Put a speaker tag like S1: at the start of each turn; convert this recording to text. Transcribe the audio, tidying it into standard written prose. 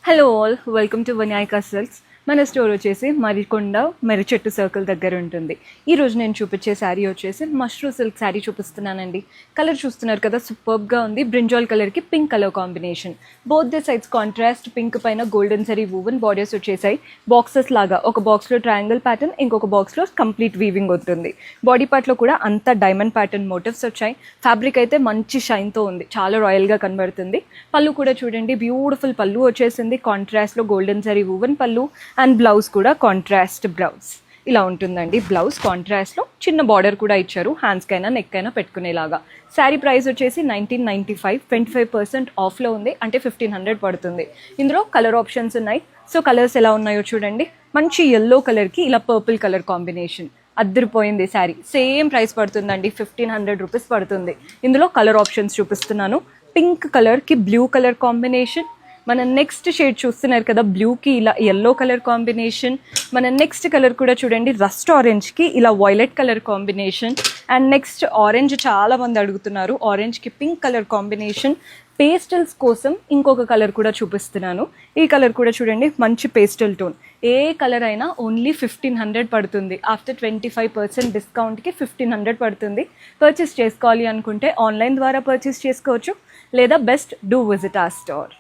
S1: Hello all, welcome to Vinayaka silks. మన store వచ్చేసి Marikonda మెరిచెట్టు circle దగ్గర ఉంటుంది. ఈరోజు నేను చూపించే శారీ వచ్చేసి మష్రూ సిల్క్ శారీ చూపిస్తున్నానండి. కలర్ చూస్తున్నారు కదా, సూపర్బ్గా ఉంది. బ్రింజాల్ కలర్కి pink colour combination. Both the sides contrast pink పైన గోల్డెన్ జరీ వూవెన్ బార్డర్స్ వచ్చేసాయి. బాక్సెస్ లాగా ఒక బాక్స్లో ట్రయాంగిల్ ప్యాటర్న్, ఇంకొక బాక్స్లో కంప్లీట్ వీవింగ్ అవుతుంది. బాడీ పార్ట్లో కూడా అంతా డైమండ్ ప్యాటర్న్ మోటివ్స్ వచ్చాయి. ఫ్యాబ్రిక్ అయితే మంచి షైన్తో ఉంది, చాలా రాయల్గా కనబడుతుంది. పళ్ళు కూడా చూడండి, బ్యూటిఫుల్ పళ్ళు వచ్చేసింది. కాంట్రాస్ట్లో గోల్డెన్ జరీ వూవెన్ పళ్ళు అండ్ బ్లౌజ్ కూడా కాంట్రాస్ట్ బ్లౌజ్ ఇలా ఉంటుందండి. బ్లౌజ్ కాంట్రాస్ట్లో చిన్న బార్డర్ కూడా ఇచ్చారు, హ్యాండ్స్కైనా నెక్కైనా పెట్టుకునేలాగా. శారీ ప్రైస్ వచ్చేసి 1995, 25% ఆఫ్లో ఉంది, అంటే 1500 పడుతుంది. ఇందులో కలర్ ఆప్షన్స్ ఉన్నాయి. సో కలర్స్ ఎలా ఉన్నాయో చూడండి. మంచి ఎల్లో కలర్కి ఇలా పర్పుల్ కలర్ కాంబినేషన్ అద్దరిపోయింది. శారీ సేమ్ ప్రైస్ పడుతుందండి, 1500 రూపీస్ పడుతుంది. ఇందులో కలర్ ఆప్షన్స్ చూపిస్తున్నాను. పింక్ కలర్కి బ్లూ కలర్ కాంబినేషన్, మన నెక్స్ట్ షేడ్ చూస్తున్నారు కదా, బ్లూకి ఇలా ఎల్లో కలర్ కాంబినేషన్. మన నెక్స్ట్ కలర్ కూడా చూడండి, రస్ట్ ఆరెంజ్కి ఇలా violet colour combination. And next orange చాలా మంది అడుగుతున్నారు, ఆరెంజ్కి పింక్ కలర్ కాంబినేషన్. పేస్టల్స్ కోసం ఇంకొక కలర్ కూడా చూపిస్తున్నాను. ఈ కలర్ కూడా చూడండి, మంచి పేస్టల్ టోన్. ఏ కలర్ అయినా ఓన్లీ 1500 పడుతుంది. ఆఫ్టర్ 25% డిస్కౌంట్కి 1500 పడుతుంది. పర్చేస్ చేసుకోవాలి అనుకుంటే ఆన్లైన్ ద్వారా పర్చేస్ చేసుకోవచ్చు, లేదా best do visit are store.